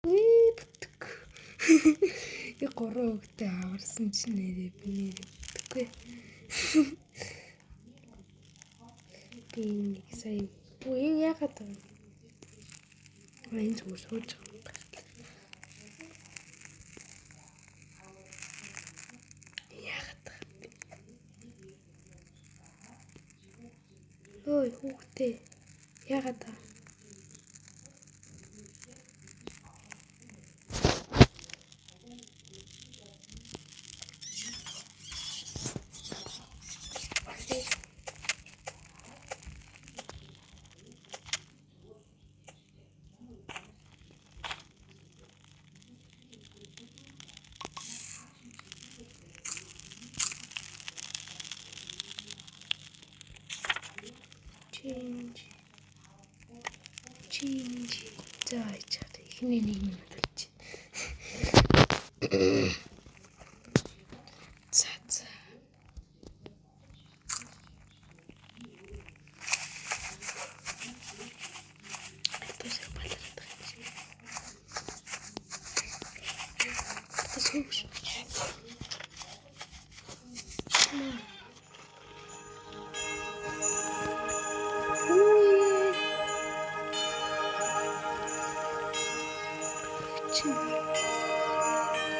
Бүтг. И 3 өгтэй аварсан чинь нэрээ би нэрээ бүтггүй. Би нэг сая энэ яагаад вэ? Энэ зүгээр сууж байгаа. Яагаад вэ? Ой хүүхдээ яагаад вэ? Change. За яа ихний 1 минут болж байна. За.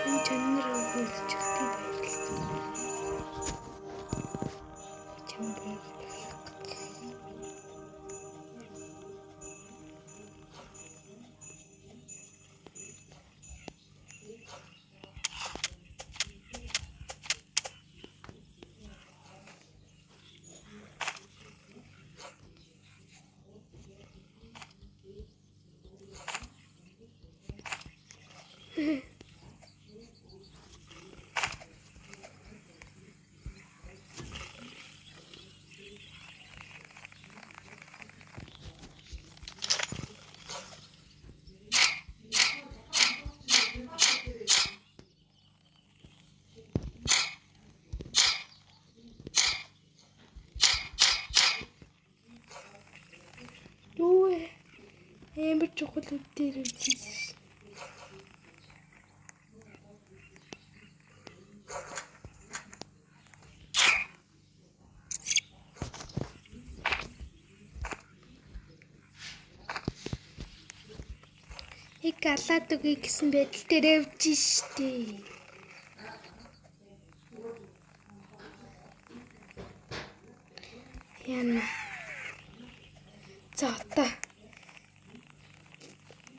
Энэ чанар өгүүлж өгдөг байлаа. Чамбар. Эмбер чухал үдээр үзсэн. Их галаад үгүй гэсэн байдал дээр явж штий. Яна. За та.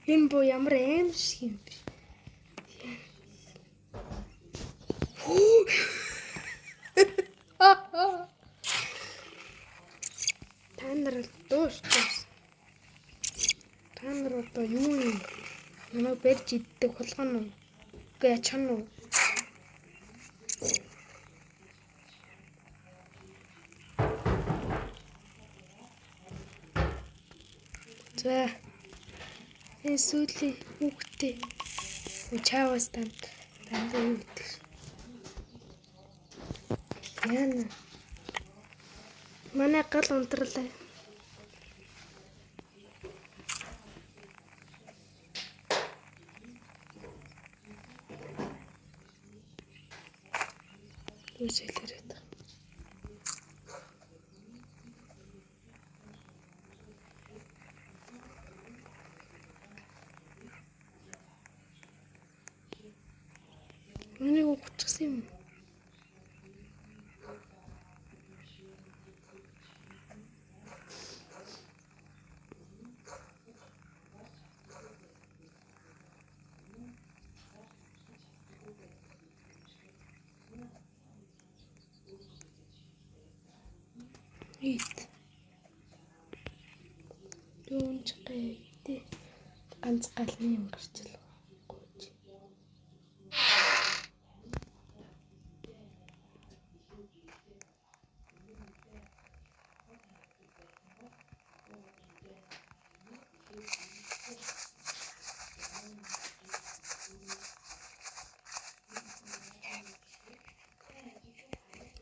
Энэ боо ямар аим шиг юм бэ? Та нар дуус. Та нар одоо юу юм? Намайг барьж иддэг болгоно уу? Үгүй ачаана уу? За. Энэ сүүлийн хүүхдээ чаавас дандаа юу гэдэг. Яна. Манай гал унтрлаа. Юу хэлээд байна? Миний уучсан юм. Ит. Дүүнч гээдээ ганц галны юм гарчлаа.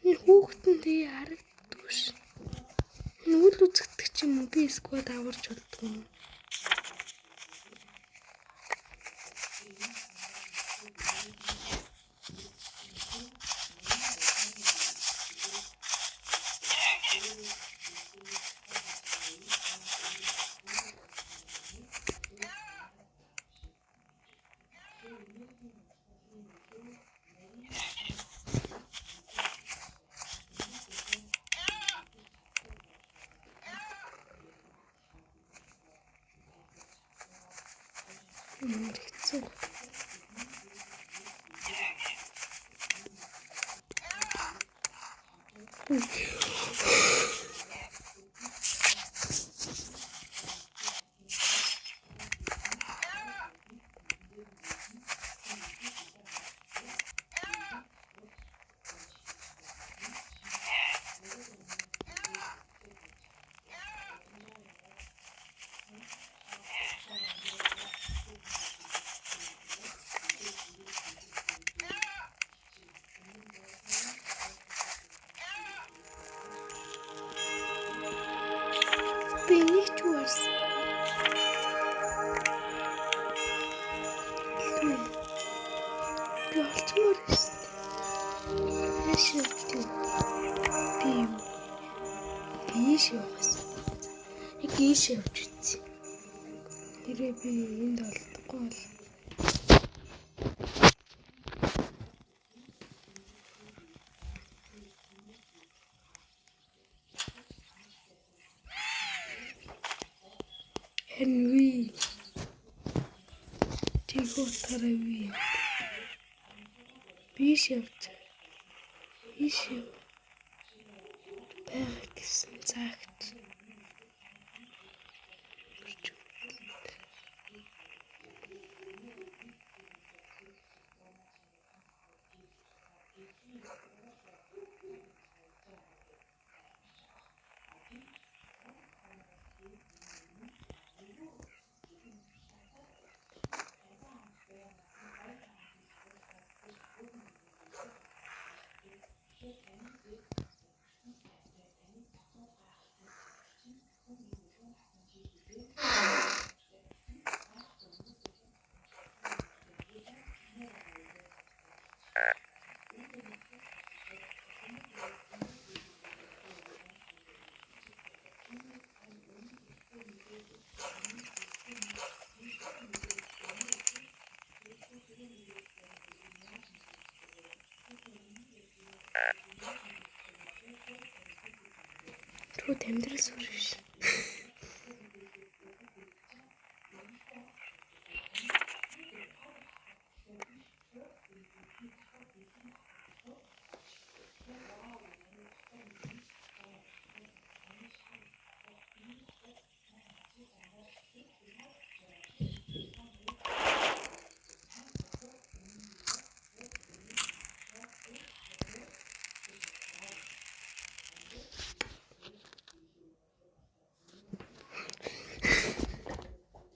Энэ хүүхдтэй харагддаг ш. Энэ үл үзэгдэх юм уу? Би эсвэл аварч болдгоо. Хэцүү. Би нэг ч уурсан. Би олчмоор байсан. Яшилтээ. Би шивээс. Яг ийш явж үзье. Тэрээ би энд олдохгүй бол. Henry. Тиготрави. Биш явж. Биш яв. Байх гэсэн цагт. Түү амьдрал сүрш.